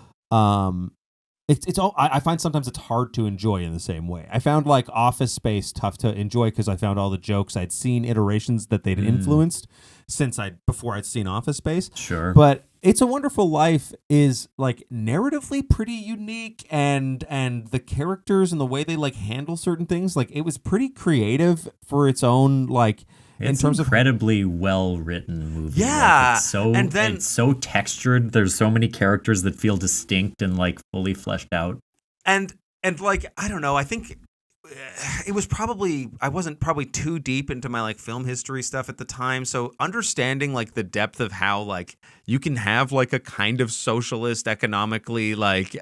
it's all I find sometimes it's hard to enjoy in the same way. I found like Office Space tough to enjoy because I found all the jokes I'd seen iterations that they'd influenced before I'd seen Office Space. Sure. But It's a Wonderful Life is like narratively pretty unique, and the characters and the way they like handle certain things, like it was pretty creative for its own like in terms of incredibly well written movie. Yeah. Like it's so textured. There's so many characters that feel distinct and like fully fleshed out. And like, I don't know, I think it was I wasn't probably too deep into my like film history stuff at the time. So understanding like the depth of how like you can have like a kind of socialist economically like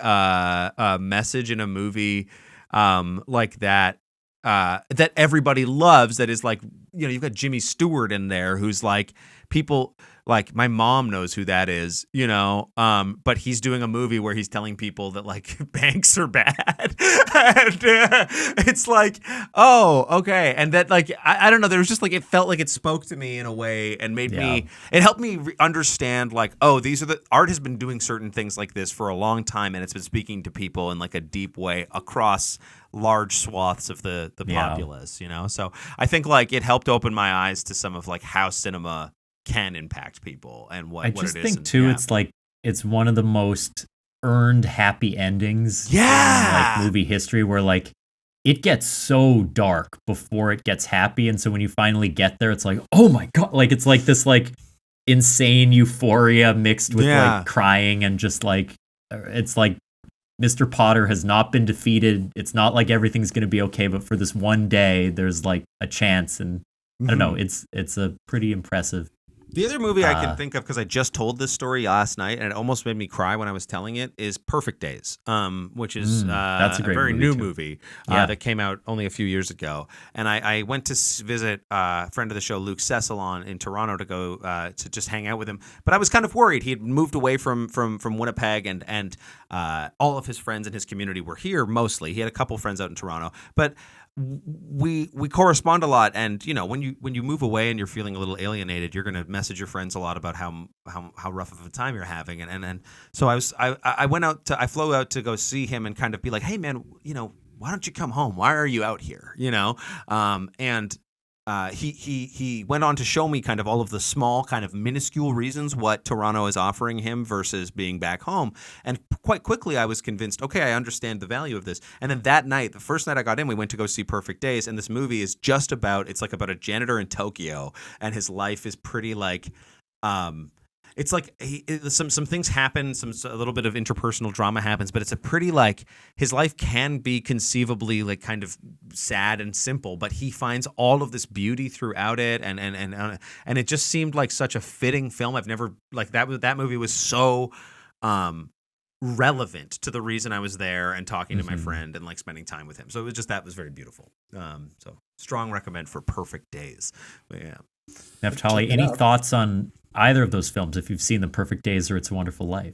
message in a movie like that everybody loves, that is like, you know, you've got Jimmy Stewart in there who's like, people like my mom knows who that is, you know, but he's doing a movie where he's telling people that like banks are bad. And it's like, oh, okay. And that like, I don't know, there was just like, it felt like it spoke to me in a way and made me, it helped me understand like, oh, art has been doing certain things like this for a long time, and it's been speaking to people in like a deep way across large swaths of the populace, you know? So I think like it helped open my eyes to some of like how cinema can impact people and what it is. I just think too, it's like, it's one of the most earned happy endings in like movie history, where like it gets so dark before it gets happy. And so when you finally get there, it's like, oh my God, like it's like this like insane euphoria mixed with like crying, and just like, it's like Mr. Potter has not been defeated. It's not like everything's going to be okay, but for this one day, there's like a chance. And I don't know, it's a pretty impressive. The other movie I can think of, because I just told this story last night and it almost made me cry when I was telling it, is Perfect Days, which is that's a very new movie that came out only a few years ago. And I went to visit a friend of the show, Luke Cecil, in Toronto to go to just hang out with him. But I was kind of worried. He had moved away from Winnipeg, and all of his friends in his community were here mostly. He had a couple friends out in Toronto. But we correspond a lot, and you know, when you move away and you're feeling a little alienated, you're going to message your friends a lot about how rough of a time you're having, and so I flew out to go see him and kind of be like, hey man, you know, why don't you come home? Why are you out here? You know, and he went on to show me kind of all of the small, kind of minuscule reasons what Toronto is offering him versus being back home. And quite quickly, I was convinced, okay, I understand the value of this. And then that night, the first night I got in, we went to go see Perfect Days. And this movie is just it's like about a janitor in Tokyo. And his life is pretty like, it's like some things happen, a little bit of interpersonal drama happens, but it's a pretty like, his life can be conceivably like kind of sad and simple, but he finds all of this beauty throughout it, and it just seemed like such a fitting film. I've never like that movie was so relevant to the reason I was there and talking to my friend and like spending time with him. So it was just, that was very beautiful. So strong recommend for Perfect Days. But, yeah. Neftali, any thoughts on either of those films, if you've seen The Perfect Days or It's a Wonderful Life?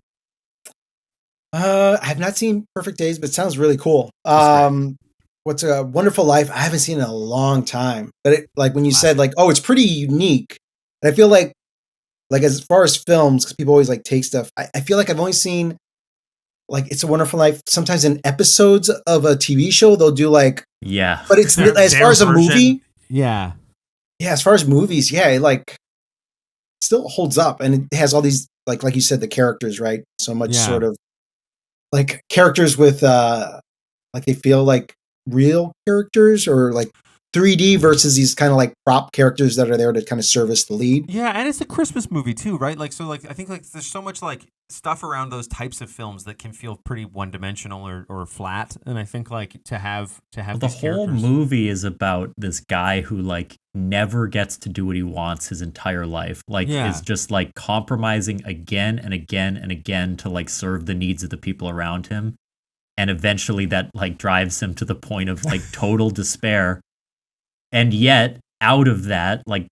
I have not seen Perfect Days, but it sounds really cool. what's a Wonderful Life? I haven't seen it in a long time. But it, like when you said like, oh, it's pretty unique. And I feel like as far as films, because people always like take stuff. I feel like I've only seen like It's a Wonderful Life. Sometimes in episodes of a TV show, they'll do like But it's as far as a movie, yeah. As far as movies, it like still holds up, and it has all these like you said, the characters, right? So much sort of like characters with like they feel like real characters or like 3D versus these kind of like prop characters that are there to kind of service the lead. Yeah, and it's a Christmas movie too, right? Like, so like I think like there's so much like stuff around those types of films that can feel pretty one-dimensional or flat, and I think like to have the whole movie is about this guy who like never gets to do what he wants his entire life, like is just like compromising again and again and again to like serve the needs of the people around him, and eventually that like drives him to the point of like total despair. And yet, out of that, like,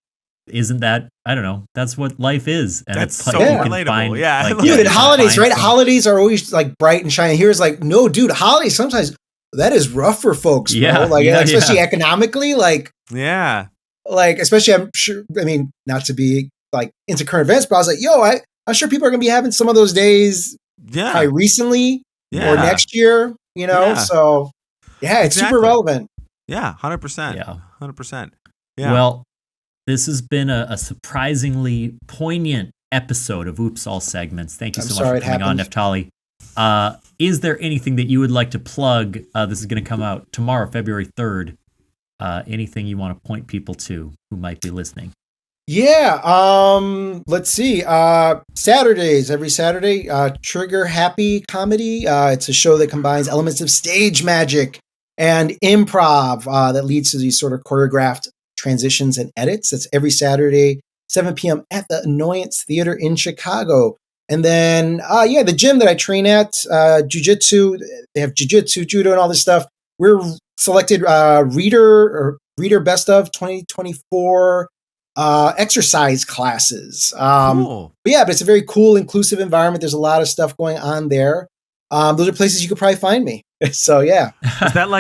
isn't that, I don't know, that's what life is. And that's it's like, so relatable. Like, dude, and holidays, right? Holidays are always like bright and shiny. Here's like, no, dude, holidays sometimes that is rough for folks, bro. Especially economically, like, like, especially, I'm sure, I mean, not to be like into current events, but I was like, I'm sure people are going to be having some of those days probably recently or next year, you know? So, it's super relevant. Yeah, 100%. Yeah. 100%. Yeah. Well, this has been a surprisingly poignant episode of Oops All Segments. Thank you so much for coming on, Neftali. Is there anything that you would like to plug? This is going to come out tomorrow, February 3rd. Anything you want to point people to who might be listening? Yeah. Let's see. Saturdays, every Saturday, Trigger Happy Comedy. It's a show that combines elements of stage magic and improv that leads to these sort of choreographed transitions and edits. That's every Saturday, 7 p.m. at the Annoyance Theater in Chicago. And then, the gym that I train at, jiu-jitsu, they have jiu-jitsu, judo, and all this stuff. We're selected Reader Best of 2024 exercise classes. Cool. But it's a very cool, inclusive environment. There's a lot of stuff going on there. Those are places you could probably find me. So yeah.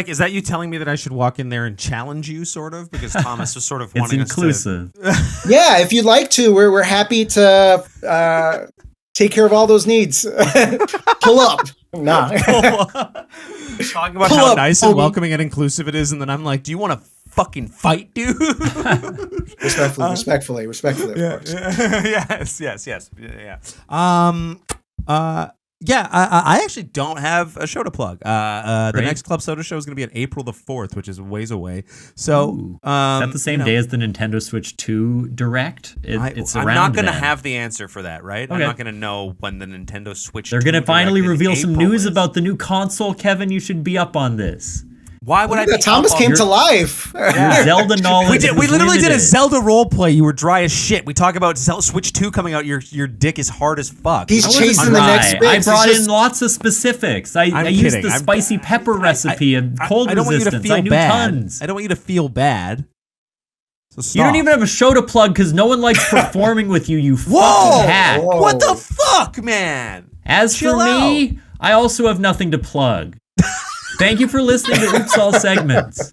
Is that you telling me that I should walk in there and challenge you, sort of? Because Thomas was sort of it's wanting inclusive. us to. Yeah, if you'd like to, we're happy to take care of all those needs. Pull up. Nah. Talking about how nice and welcoming and inclusive it is, and then I'm like, do you want to fucking fight, dude? Respectfully, of course. Yes. Yeah. I actually don't have a show to plug. The next Club Soda show is going to be on April the 4th, which is ways away. So, is that the same day as the Nintendo Switch 2 Direct? It's around. I'm not going to then. have the answer for that, right? Okay. I'm not going to know when the Nintendo Switch. They're going to finally reveal some news about the new console. Kevin, you should be up on this. Why would I be Thomas came to life. Your Zelda knowledge. We literally did a Zelda roleplay. You were dry as shit. We talk about Switch 2 coming out. Your dick is hard as fuck. He's chasing the next bit. I brought in lots of specifics. I used the spicy pepper recipe and cold resistance. I knew tons. I don't want you to feel bad. So stop. You don't even have a show to plug because no one likes performing with you. You fucking hack. Whoa. What the fuck, man? As for me, I also have nothing to plug. Thank you for listening to Oops All Segments.